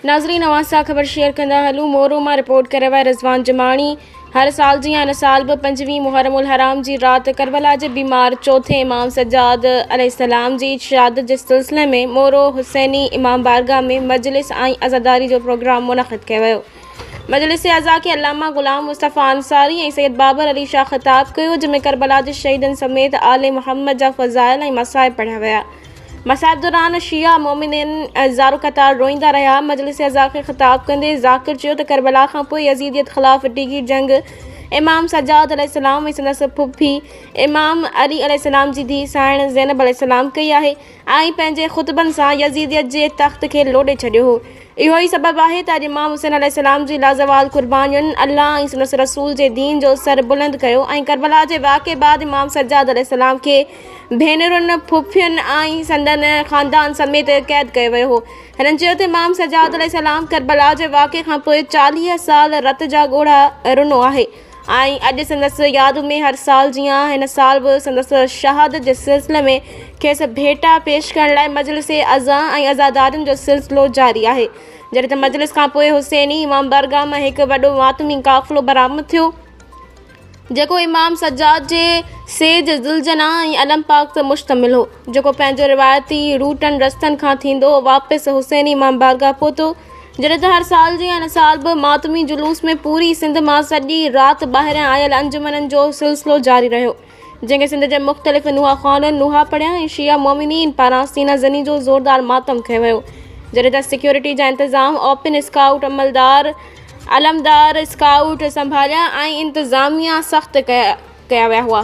नाज़रीन अवां सां ख़बर शेयर कंदा हलूं। मोरो मां रिपोर्ट करे विया रिज़वान जमाणी। हर साल जीअं हिन साल बि 25 मुहर्रमुल हराम जी राति करबला जे बीमार चौथे इमाम सज्जाद अलैहिस्सलाम जी शहादत जे सिलसिले में मोरो हुसैनी इमाम बारगाह में मजलिस ऐं अज़ादारी जो प्रोग्राम मुनक़िद कयो वियो। मजलिस अज़ा के अल्लामा गुलाम मुस्तफ़ा अंसारी ऐं सैयद बाबर अली शाह ख़िताब कयो, जंहिंमें करबला जे शहीदनि समेत आले मुहम्मद जा फ़ज़ाइल ऐं मसाइब पढ़िया विया। मसाइब दौरान शिया मोमिन ज़ारो कतार रोईंदा रहिया। मजलिस अज़ा खे ख़िताब कंदे ज़ाकिर चयो त करबला खां पोइ यज़ीदियत ख़िलाफ़ टीगी जंग इमाम सज्जाद अलैहिस्सलाम ऐं संदसि फुफी इमाम अली अलैहिस्सलाम जी धीउ साइण ज़ैनब अलैहिस्सलाम कई आहे ऐं पंहिंजे ख़ुतबनि सां यज़ीदियत जे तख़्त खे लोॾे छॾियो हो। इहो ई सबबु आहे त अॼु इमाम हुसैन अलैहिस्सलाम जी लाज़वाल क़ुर्बानियुनि अल्लाह ऐं संदसि रसूल जे दीन जो सर बुलंद कयो ऐं करबला जे वाक़े बाद इमाम सज्जाद अलैहिस्सलाम खे भेनरुनि फुफियुनि ऐं संदनि ख़ानदान समेत क़ैद कयो वियो हो। हिननि चयो त इमाम सज्जाद अलैहिस्सलाम करबला जे वाक़े खां पोइ 40 साल रत जा ॻोढ़ा रुनो आहे ऐं अॼु संदसि यादि में हर साल जीअं हिन साल बि संदसि शहादत जे सिलसिले में खेसि भेटा पेश करण लाइ मजलिस अज़ा ऐं अज़ादारियुनि जो सिलसिलो जारी आहे। जॾहिं त मजलिस खां पोइ हुसैनी इमाम बारगाह में हिकु वॾो मातमी काफ़िलो बरामद थियो, जेको इमाम सज्जाद जे सेज ज़ुलजना ऐं अलम पाक ते मुश्तमिल हो, जेको पंहिंजो रिवायती रूटनि रस्तनि खां थींदो वापसि हुसैनी इमाम बारगाह पहुतो। जॾहिं त हर साल जीअं हिन साल बि मातमी जुलूस में पूरी सिंध मां सॼी राति ॿाहिरियां आयल अंजुमननि जो सिलसिलो जारी रहियो, जंहिंखे सिंध जे मुख़्तलिफ़ नुहा ख़ाननि नुहा पढ़िया ऐं शिया मोमिनीन पारां सीना ज़नी जो ज़ोरदार मातम कयो वियो। जॾहिं त सिक्योरिटी जा इंतज़ाम ओपन स्काउट अमलदार अलमदार स्काउट संभालिया ऐं इंतिज़ामिया सख़्तु कया विया हुआ।